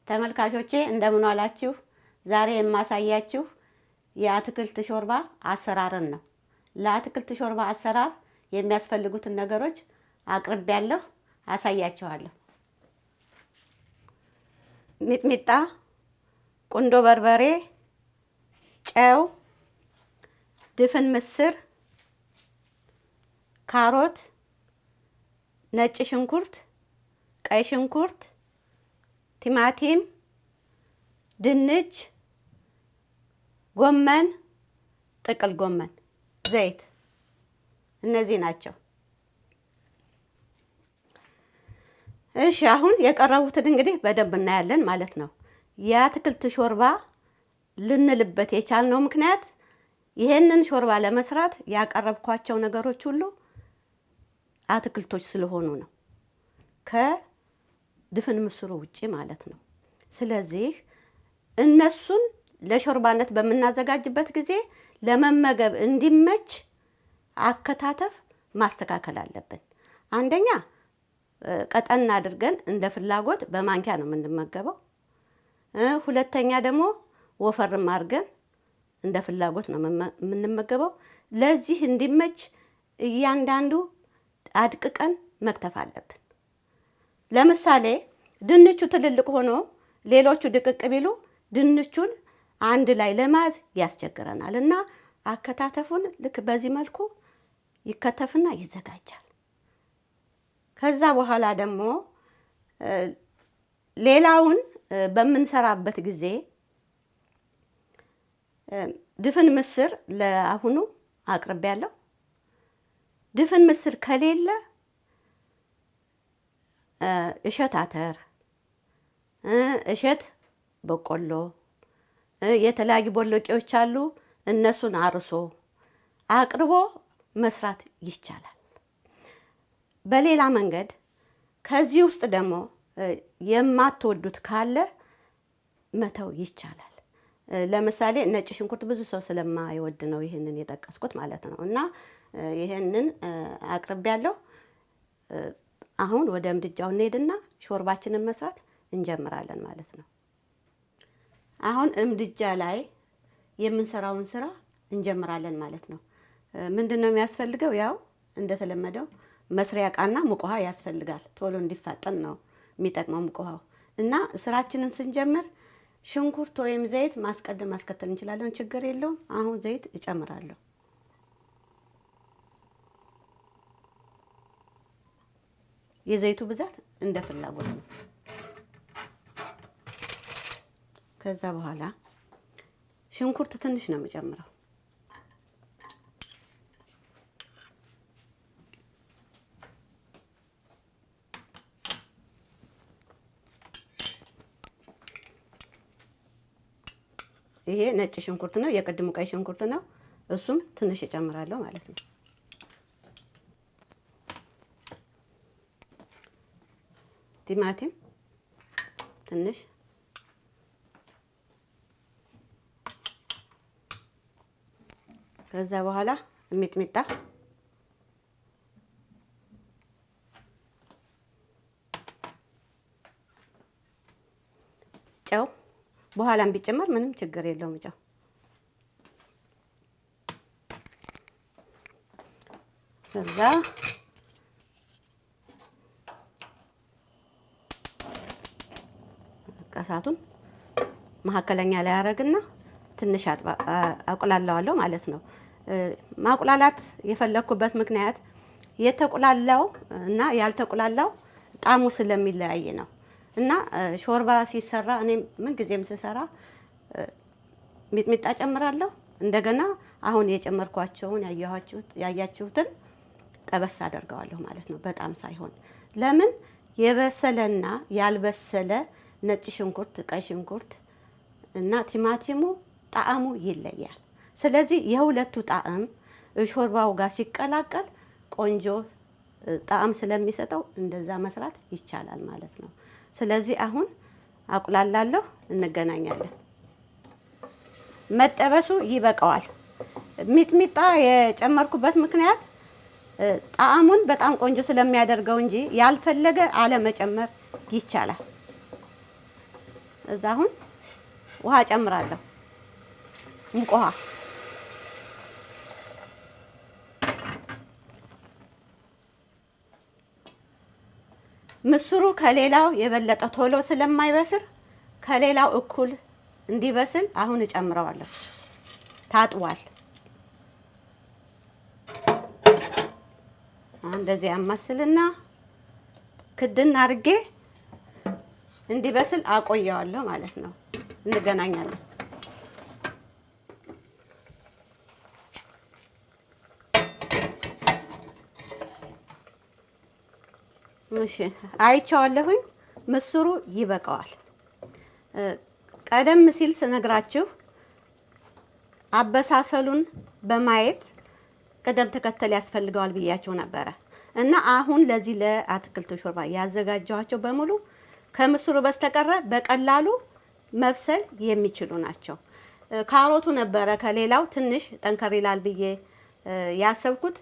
ተመልካቾቼ እንደምን ዋላችሁ? ዛሬ የማሳያችሁ የአትክልት ሾርባ አሰራርን ነው። ለአትክልት ሾርባ አሰራር የሚያስፈልጉትን ነገሮች አቅርቤያለሁ፣ አሳያችኋለሁ። ሚጥሚጣ፣ ቁንዶ በርበሬ፣ ጨው፣ ድፍን ምስር፣ ካሮት፣ ነጭ ሽንኩርት፣ ቀይ ሽንኩርት፣ ቲማቲም፣ ድንች፣ ጎመን፣ ጥቅል ጎመን፣ ዘይት፣ እነዚህ ናቸው። እሺ አሁን የቀረቡትን እንግዲህ በደንብ እናያለን ማለት ነው። የአትክልት ሾርባ ልንልበት የቻልነው ምክንያት ይሄንን ሾርባ ለመስራት ያቀረብኳቸው ነገሮች ሁሉ አትክልቶች ስለሆኑ ነው፣ ከድፍን ምስሩ ውጪ ማለት ነው። ስለዚህ እነሱን ለሾርባነት በምናዘጋጅበት ጊዜ ለመመገብ እንዲመች አከታተፍ ማስተካከል አለብን። አንደኛ ቀጠን አድርገን እንደ ፍላጎት በማንኪያ ነው የምንመገበው። ሁለተኛ ደግሞ ወፈርም አድርገን እንደ ፍላጎት ነው የምንመገበው። ለዚህ እንዲመች እያንዳንዱ አድቅቀን መክተፍ አለብን። ለምሳሌ ድንቹ ትልልቅ ሆኖ ሌሎቹ ድቅቅ ቢሉ ድንቹን አንድ ላይ ለማዝ ያስቸግረናል እና አከታተፉን ልክ በዚህ መልኩ ይከተፍና ይዘጋጃል። ከዛ በኋላ ደግሞ ሌላውን በምንሰራበት ጊዜ ድፍን ምስር ለአሁኑ አቅርቤያለሁ። ድፍን ምስር ከሌለ እሸት አተር፣ እሸት በቆሎ፣ የተለያዩ ቦሎቄዎች አሉ። እነሱን አርሶ አቅርቦ መስራት ይቻላል። በሌላ መንገድ ከዚህ ውስጥ ደግሞ የማትወዱት ካለ መተው ይቻላል። ለምሳሌ ነጭ ሽንኩርት ብዙ ሰው ስለማይወድ ነው ይህንን የጠቀስኩት ማለት ነው። እና ይህንን አቅርቤያለሁ። አሁን ወደ ምድጃው እንሄድና ሾርባችንን መስራት እንጀምራለን ማለት ነው። አሁን ምድጃ ላይ የምንሰራውን ስራ እንጀምራለን ማለት ነው። ምንድነው የሚያስፈልገው? ያው እንደተለመደው መስሪያ ዕቃና ሙቅ ውሃ ያስፈልጋል። ቶሎ እንዲፋጠን ነው የሚጠቅመው ሙቅ ውሃው። እና ስራችንን ስንጀምር ሽንኩርት ወይም ዘይት ማስቀደም ማስከተል እንችላለን፣ ችግር የለውም። አሁን ዘይት እጨምራለሁ። የዘይቱ ብዛት እንደ ፍላጎት ነው። ከዛ በኋላ ሽንኩርት ትንሽ ነው የምጨምረው። ይሄ ነጭ ሽንኩርት ነው፣ የቅድሙ ቀይ ሽንኩርት ነው። እሱም ትንሽ እጨምራለሁ ማለት ነው። ቲማቲም ትንሽ፣ ከዛ በኋላ ሚጥሚጣ፣ ጨው በኋላም ቢጨመር ምንም ችግር የለውም። ጨው ከዛ እሳቱን መካከለኛ ላይ አደርግና ትንሽ አቁላለዋለሁ ማለት ነው። ማቁላላት የፈለኩበት ምክንያት የተቁላላው እና ያልተቁላላው ጣዕሙ ስለሚለያይ ነው። እና ሾርባ ሲሰራ እኔ ምን ጊዜም ስሰራ ሚጥሚጣ ጨምራለሁ። እንደገና አሁን የጨመርኳቸውን ያያችሁትን ጠበስ አደርገዋለሁ ማለት ነው። በጣም ሳይሆን ለምን የበሰለና ያልበሰለ ነጭ ሽንኩርት፣ ቀይ ሽንኩርት እና ቲማቲሙ ጣዕሙ ይለያል። ስለዚህ የሁለቱ ጣዕም ሾርባው ጋር ሲቀላቀል ቆንጆ ጣዕም ስለሚሰጠው እንደዛ መስራት ይቻላል ማለት ነው። ስለዚህ አሁን አቁላላለሁ፣ እንገናኛለን። መጠበሱ ይበቃዋል። ሚጥሚጣ የጨመርኩበት ምክንያት ጣዕሙን በጣም ቆንጆ ስለሚያደርገው እንጂ ያልፈለገ አለመጨመር ይቻላል። እዛ አሁን ውሃ ጨምራለሁ፣ ሙቅ ውሃ። ምስሩ ከሌላው የበለጠ ቶሎ ስለማይበስል ከሌላው እኩል እንዲበስል አሁን እጨምረዋለሁ። ታጥቧል። እንደዚህ አማስልና ክድና አድርጌ እንዲበስል አቆየዋለሁ ማለት ነው። እንገናኛለን። እሺ አይቼዋለሁኝ። ምስሩ ይበቃዋል። ቀደም ሲል ስነግራችሁ አበሳሰሉን በማየት ቅደም ተከተል ያስፈልገዋል ብያችሁ ነበረ እና አሁን ለዚህ ለአትክልት ሾርባ ያዘጋጀኋቸው በሙሉ ከምስሩ በስተቀረ በቀላሉ መብሰል የሚችሉ ናቸው። ካሮቱ ነበረ ከሌላው ትንሽ ጠንከር ይላል ብዬ ያሰብኩት።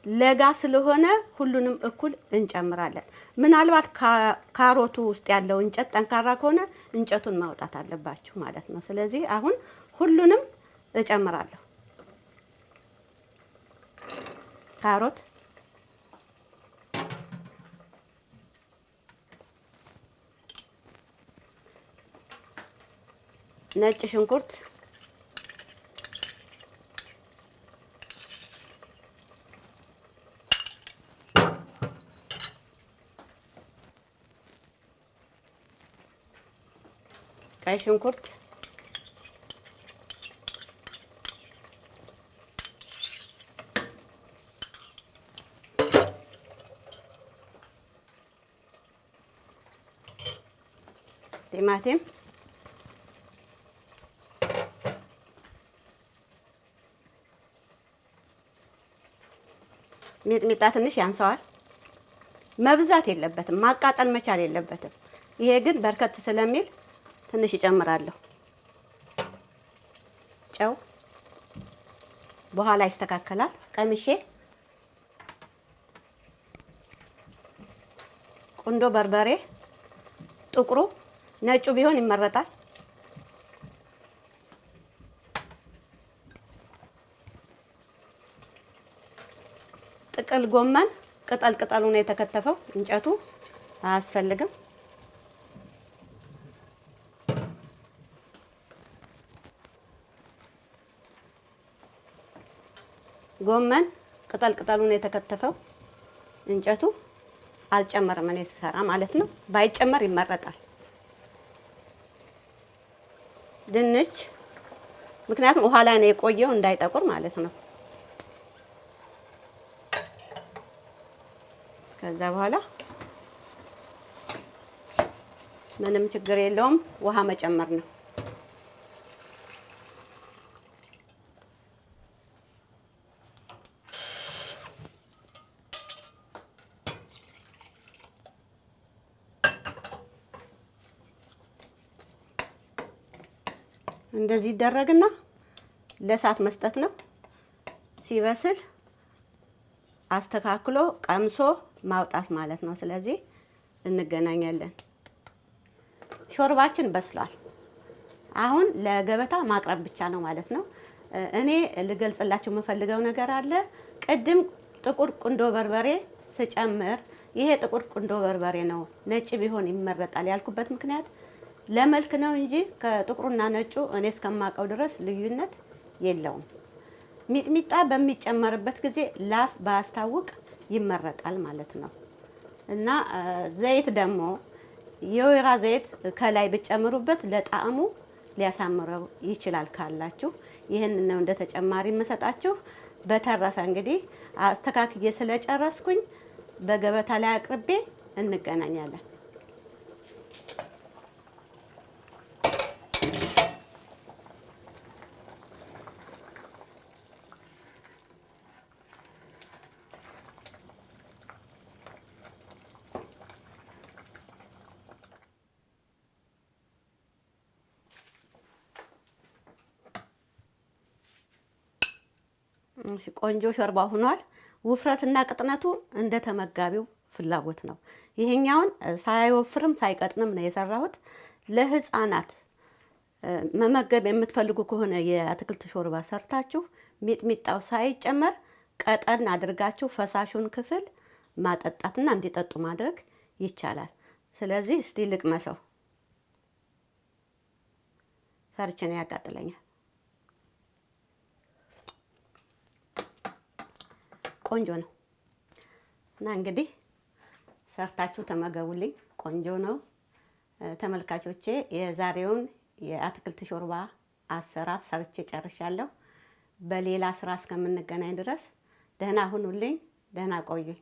ለጋ ስለሆነ ሁሉንም እኩል እንጨምራለን። ምናልባት ካሮቱ ውስጥ ያለው እንጨት ጠንካራ ከሆነ እንጨቱን ማውጣት አለባችሁ ማለት ነው። ስለዚህ አሁን ሁሉንም እጨምራለሁ። ካሮት፣ ነጭ ሽንኩርት፣ ቀይ ሽንኩርት፣ ቲማቲም፣ ሚጥሚጣ ትንሽ ያንሰዋል። መብዛት የለበትም፣ ማቃጠል መቻል የለበትም። ይሄ ግን በርከት ስለሚል ትንሽ እጨምራለሁ። ጨው በኋላ ይስተካከላል። ቀምሼ ቁንዶ በርበሬ፣ ጥቁሩ ነጩ ቢሆን ይመረጣል። ጥቅል ጎመን ቅጠል ቅጠሉ ነው የተከተፈው፣ እንጨቱ አያስፈልግም። ጎመን ቅጠል ቅጠሉ ነው የተከተፈው፣ እንጨቱ አልጨመርም እኔ ስሰራ ማለት ነው። ባይጨመር ይመረጣል። ድንች ምክንያቱም ውሃ ላይ ነው የቆየው እንዳይጠቁር ማለት ነው። ከዛ በኋላ ምንም ችግር የለውም ውሃ መጨመር ነው። እንደዚህ ይደረግና ለእሳት መስጠት ነው። ሲበስል አስተካክሎ ቀምሶ ማውጣት ማለት ነው። ስለዚህ እንገናኛለን። ሾርባችን በስሏል። አሁን ለገበታ ማቅረብ ብቻ ነው ማለት ነው። እኔ ልገልጽላችሁ የምፈልገው ነገር አለ። ቅድም ጥቁር ቁንዶ በርበሬ ስጨምር ይሄ ጥቁር ቁንዶ በርበሬ ነው፣ ነጭ ቢሆን ይመረጣል ያልኩበት ምክንያት ለመልክ ነው እንጂ ከጥቁሩና ነጩ እኔ እስከማውቀው ድረስ ልዩነት የለውም። ሚጥሚጣ በሚጨመርበት ጊዜ ላፍ ባያስታውቅ ይመረጣል ማለት ነው። እና ዘይት ደግሞ የወይራ ዘይት ከላይ ብጨምሩበት ለጣዕሙ ሊያሳምረው ይችላል ካላችሁ። ይህንን ነው እንደ ተጨማሪ የምሰጣችሁ። በተረፈ እንግዲህ አስተካክዬ ስለጨረስኩኝ በገበታ ላይ አቅርቤ እንገናኛለን። ቆንጆ ሾርባ ሆኗል። ውፍረትና ቅጥነቱ እንደ ተመጋቢው ፍላጎት ነው። ይሄኛውን ሳይወፍርም ሳይቀጥንም ነው የሰራሁት። ለህፃናት መመገብ የምትፈልጉ ከሆነ የአትክልት ሾርባ ሰርታችሁ ሚጥሚጣው ሳይጨመር ቀጠን አድርጋችሁ ፈሳሹን ክፍል ማጠጣትና እንዲጠጡ ማድረግ ይቻላል። ስለዚህ እስቲ ልቅመሰው። ሰርችን ያቃጥለኛል። ቆንጆ ነው እና እንግዲህ ሰርታችሁ ተመገቡልኝ። ቆንጆ ነው። ተመልካቾቼ የዛሬውን የአትክልት ሾርባ አሰራር ሰርቼ ጨርሻለሁ። በሌላ ስራ እስከምንገናኝ ድረስ ደህና ሁኑልኝ። ደህና ቆዩኝ።